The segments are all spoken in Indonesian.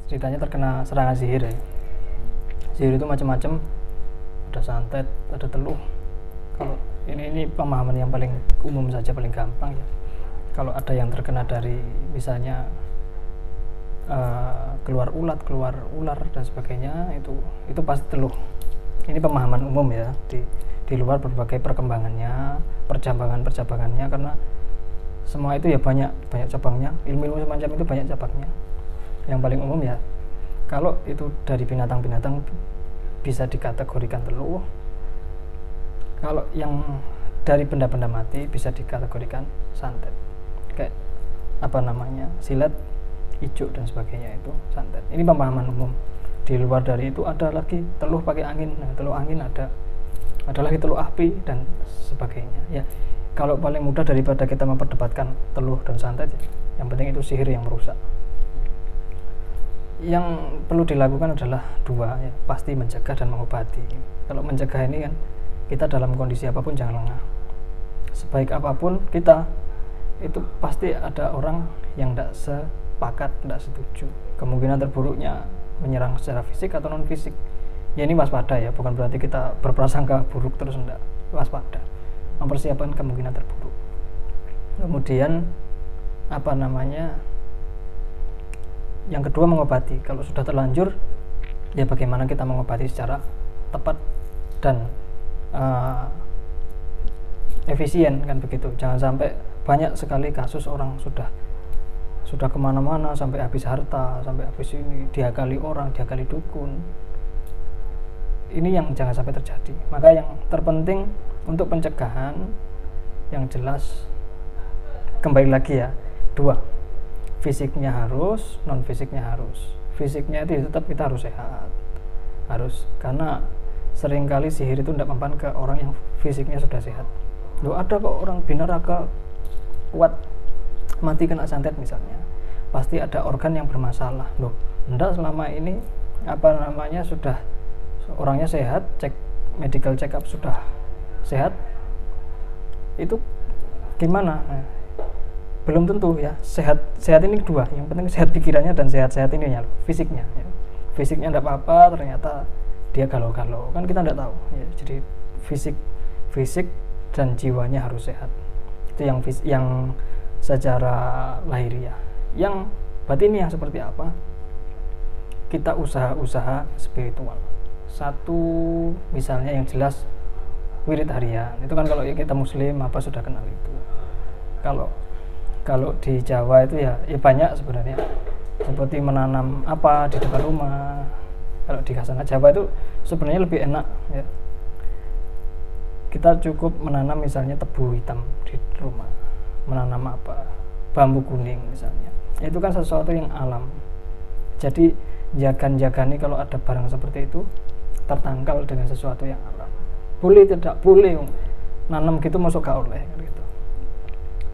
ceritanya terkena serangan sihir ya. Sihir itu macam-macam, ada santet, ada teluh. Kalau ini pemahaman yang paling umum saja, paling gampang ya. Kalau ada yang terkena dari misalnya keluar ular dan sebagainya, itu pasti teluh. Ini pemahaman umum ya, di luar berbagai perkembangannya, percabangannya, karena semua itu ya banyak cabangnya. Ilmu semacam itu banyak cabangnya. Yang paling umum ya, kalau itu dari binatang-binatang bisa dikategorikan teluh. Kalau yang dari benda-benda mati bisa dikategorikan santet. Kayak silet, ijuk dan sebagainya, itu santet. Ini pemahaman umum. Di luar dari itu ada lagi teluh pakai angin. Nah, teluh angin ada lagi teluh api dan sebagainya. Ya, kalau paling mudah daripada kita memperdebatkan teluh dan santet, ya, yang penting itu sihir yang merusak. Yang perlu dilakukan adalah dua, ya, pasti mencegah dan mengobati. Kalau mencegah ini kan kita dalam kondisi apapun jangan lengah. Sebaik apapun kita, itu pasti ada orang yang tidak sepakat, tidak setuju. Kemungkinan terburuknya menyerang secara fisik atau non fisik. Ya, ini waspada ya, bukan berarti kita berprasangka buruk terus, enggak. Waspada, mempersiapkan kemungkinan terburuk. Kemudian yang kedua mengobati. Kalau sudah terlanjur, ya bagaimana kita mengobati secara tepat dan efisien, kan begitu. Jangan sampai banyak sekali kasus orang sudah kemana-mana, sampai habis harta, sampai habis ini, diakali orang, diakali dukun. Ini yang jangan sampai terjadi. Maka yang terpenting untuk pencegahan, yang jelas kembali lagi ya, dua, fisiknya harus, non fisiknya harus. Fisiknya itu tetap kita harus sehat, karena seringkali sihir itu tidak mempan ke orang yang fisiknya sudah sehat. Loh, ada kok orang binaraga kuat mati kena santet misalnya, pasti ada organ yang bermasalah. Loh, enggak, selama ini sudah orangnya sehat, cek medical check up sudah sehat, itu gimana? Nah, belum tentu ya. Sehat ini dua, yang penting sehat pikirannya dan sehat ininya, fisiknya ya. Fisiknya enggak apa-apa, ternyata dia galau-galau, kan kita enggak tahu ya. Jadi fisik dan jiwanya harus sehat. Itu yang secara lahiriah. Yang batiniah seperti apa? Kita usaha spiritual. Satu, misalnya yang jelas wirid harian. Itu kan kalau kita muslim sudah kenal itu. Kalau di Jawa itu ya banyak sebenarnya. Seperti menanam di depan rumah. Kalau di Kasana Jawa itu sebenarnya lebih enak ya. Kita cukup menanam misalnya tebu hitam di rumah. Menanam bambu kuning misalnya. Itu kan sesuatu yang alam. Jadi jagan-jagani kalau ada barang seperti itu tertangkal dengan sesuatu yang alam. Boleh tidak boleh nanam gitu, masuk gak oleh gitu.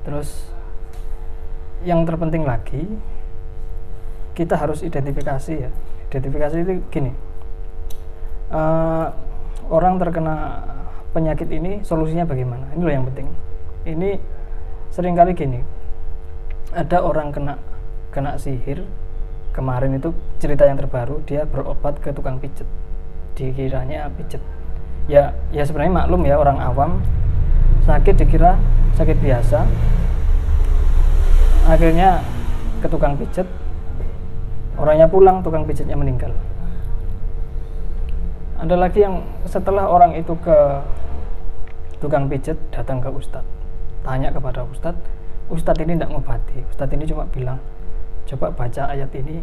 Terus yang terpenting lagi, kita harus identifikasi ya. Identifikasi itu gini, orang terkena penyakit ini solusinya bagaimana? Ini loh yang penting. Ini seringkali gini, ada orang kena sihir. Kemarin itu cerita yang terbaru, dia berobat ke tukang pijet, dikiranya pijet. Ya sebenarnya maklum ya, orang awam sakit dikira sakit biasa. Akhirnya ke tukang pijet, orangnya pulang, tukang pijetnya meninggal. Ada lagi yang setelah orang itu ke tukang pijet, datang ke ustadz, tanya kepada ustadz ini tidak ngobati, ustadz ini cuma bilang coba baca ayat ini.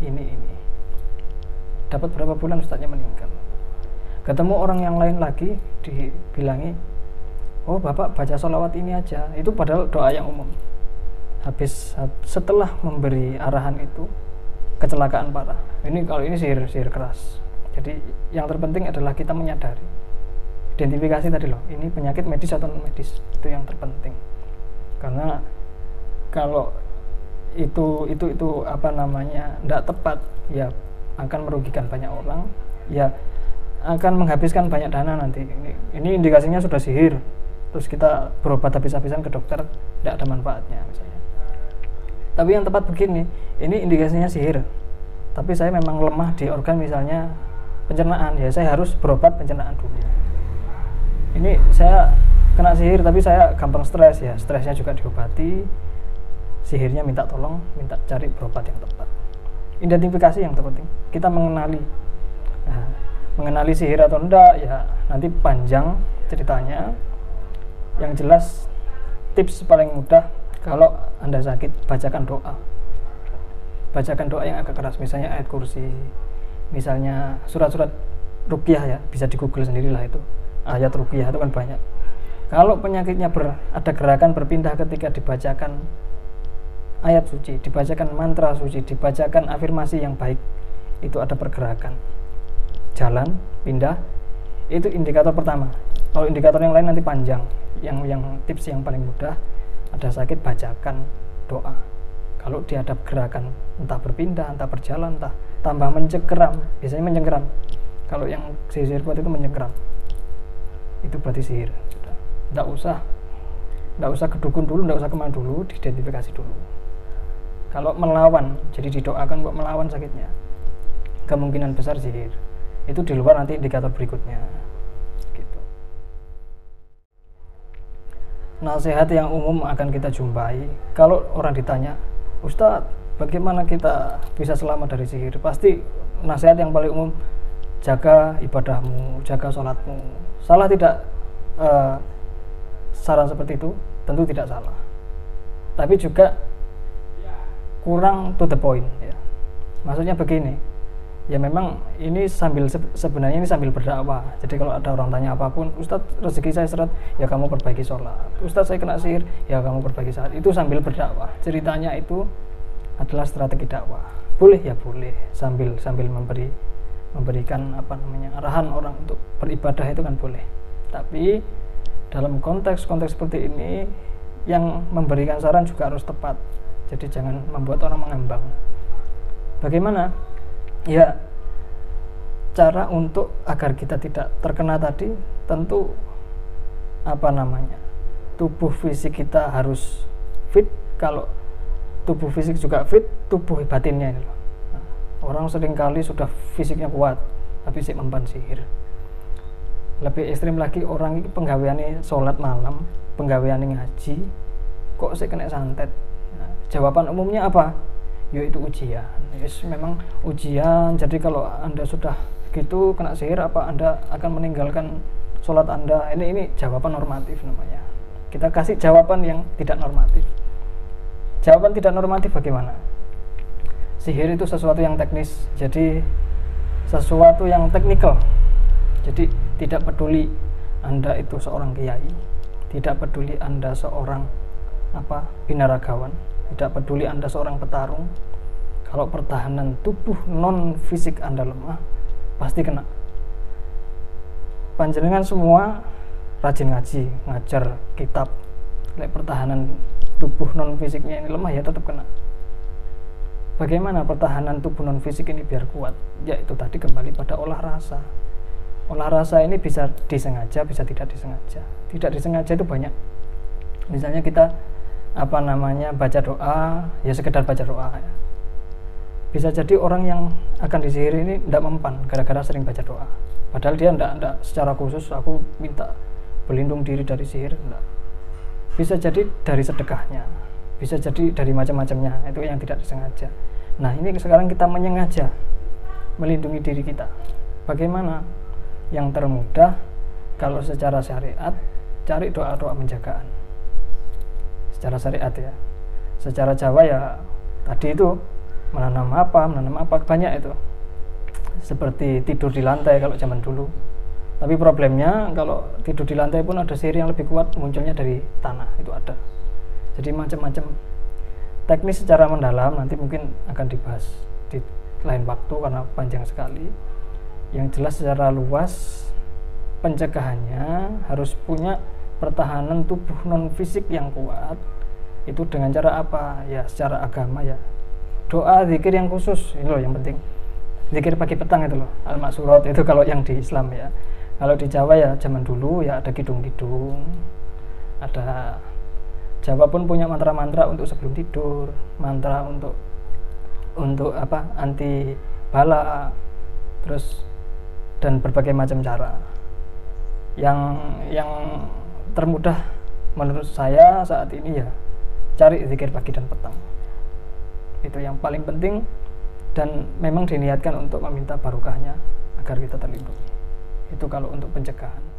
Dapat berapa bulan ustadznya meninggal. Ketemu orang yang lain lagi, dibilangi, oh bapak baca sholawat ini aja. Itu padahal doa yang umum. Setelah memberi arahan itu, kecelakaan parah. Kalau ini sihir keras. Jadi yang terpenting adalah kita menyadari, identifikasi tadi loh, ini penyakit medis atau non medis, itu yang terpenting. Karena kalau itu tidak tepat, ya akan merugikan banyak orang, ya akan menghabiskan banyak dana nanti. Ini indikasinya sudah sihir, terus kita berobat habis-habisan ke dokter, tidak ada manfaatnya misalnya. Tapi yang tepat begini, ini indikasinya sihir, tapi saya memang lemah di organ misalnya pencernaan, ya saya harus berobat pencernaan dulu. Ini saya kena sihir tapi saya gampang stres, ya stresnya juga diobati, sihirnya minta tolong, minta cari berobat yang tepat. Identifikasi yang terpenting, kita mengenali. Nah, mengenali sihir atau enggak ya nanti panjang ceritanya. Yang jelas tips paling mudah, kalau Anda sakit, bacakan doa. Bacakan doa yang agak keras, misalnya ayat kursi, misalnya surat-surat ruqyah, ya bisa di Google sendirilah itu. Ayat ruqyah itu kan banyak. Kalau penyakitnya ada gerakan berpindah ketika dibacakan ayat suci, dibacakan mantra suci, dibacakan afirmasi yang baik, itu ada pergerakan. Jalan, pindah, itu indikator pertama. Kalau indikator yang lain nanti panjang. Yang tips yang paling mudah, ada sakit bacakan doa. Kalau dihadap gerakan entah berpindah, entah berjalan, entah tambah mencengkeram, biasanya mencengkeram. Kalau yang sihir kuat itu mencengkeram, itu berarti sihir. Nggak usah ke dukun dulu, nggak usah kemana dulu, diidentifikasi dulu. Kalau melawan, jadi didoakan kok melawan sakitnya, kemungkinan besar sihir. Itu di luar nanti indikator berikutnya. Nasihat yang umum akan kita jumpai kalau orang ditanya, Ustadz, bagaimana kita bisa selamat dari sihir? Pasti nasihat yang paling umum, jaga ibadahmu, jaga sholatmu. Salah tidak saran seperti itu? Tentu tidak salah, tapi juga kurang to the point, ya. Maksudnya begini, ya memang ini sebenarnya ini sambil berdakwah. Jadi kalau ada orang tanya apapun, Ustadz rezeki saya seret, ya kamu perbaiki sholat. Ustadz saya kena sihir, ya kamu perbaiki sholat. Itu sambil berdakwah. Ceritanya itu adalah strategi dakwah. Boleh ya boleh, sambil memberikan arahan orang untuk beribadah, itu kan boleh. Tapi dalam konteks seperti ini, yang memberikan saran juga harus tepat. Jadi jangan membuat orang mengambang. Bagaimana? Ya, cara untuk agar kita tidak terkena tadi, tentu tubuh fisik kita harus fit. Kalau tubuh fisik juga fit, tubuh batinnya ini loh. Nah, orang seringkali sudah fisiknya kuat tapi sih mempan sihir. Lebih ekstrim lagi, orang ini penggaweane sholat malam, penggaweane ngaji, kok saya kena santet. Nah, jawaban umumnya apa? Yaitu ujian. Yes, memang ujian. Jadi kalau Anda sudah gitu kena sihir, apa Anda akan meninggalkan sholat Anda? Ini jawaban normatif namanya. Kita kasih jawaban yang tidak normatif. Jawaban tidak normatif bagaimana? Sihir itu sesuatu yang teknis, jadi sesuatu yang teknikal. Jadi tidak peduli Anda itu seorang kiai, tidak peduli Anda seorang binaragawan, tidak peduli Anda seorang petarung. Kalau pertahanan tubuh non fisik Anda lemah, pasti kena. Panjenengan semua rajin ngaji, ngajar kitab, pertahanan tubuh non fisiknya ini lemah, ya tetap kena. Bagaimana pertahanan tubuh non fisik ini biar kuat? Yaitu tadi kembali pada olah rasa. Olah rasa ini bisa disengaja, bisa tidak disengaja. Tidak disengaja itu banyak. Misalnya kita baca doa, ya sekedar baca doa, ya. Bisa jadi orang yang akan disihir ini tidak mempan gara-gara sering baca doa. Padahal dia tidak secara khusus aku minta berlindung diri dari sihir, enggak. Bisa jadi dari sedekahnya, bisa jadi dari macam-macamnya, itu yang tidak disengaja. Nah, ini sekarang kita menyengaja melindungi diri kita. Bagaimana? Yang termudah kalau secara syariat, cari doa-doa penjagaan. Secara syariat ya. Secara Jawa ya tadi itu menanam apa banyak itu. Seperti tidur di lantai kalau zaman dulu. Tapi problemnya kalau tidur di lantai pun ada sihir yang lebih kuat munculnya dari tanah, itu ada. Jadi macam-macam teknis secara mendalam nanti mungkin akan dibahas di lain waktu karena panjang sekali. Yang jelas secara luas pencegahannya harus punya pertahanan tubuh non fisik yang kuat. Itu dengan cara apa? Ya secara agama ya. Doa, zikir yang khusus, ini loh yang penting. Zikir pagi petang itu loh, al-maksurat itu kalau yang di Islam ya. Kalau di Jawa ya zaman dulu ya ada kidung-kidung. Ada Jawa pun punya mantra-mantra untuk sebelum tidur, mantra untuk untuk anti bala, terus dan berbagai macam cara. Yang termudah menurut saya saat ini ya cari zikir pagi dan petang. Itu yang paling penting dan memang diniatkan untuk meminta barokahnya agar kita terlindungi. Itu kalau untuk pencegahan.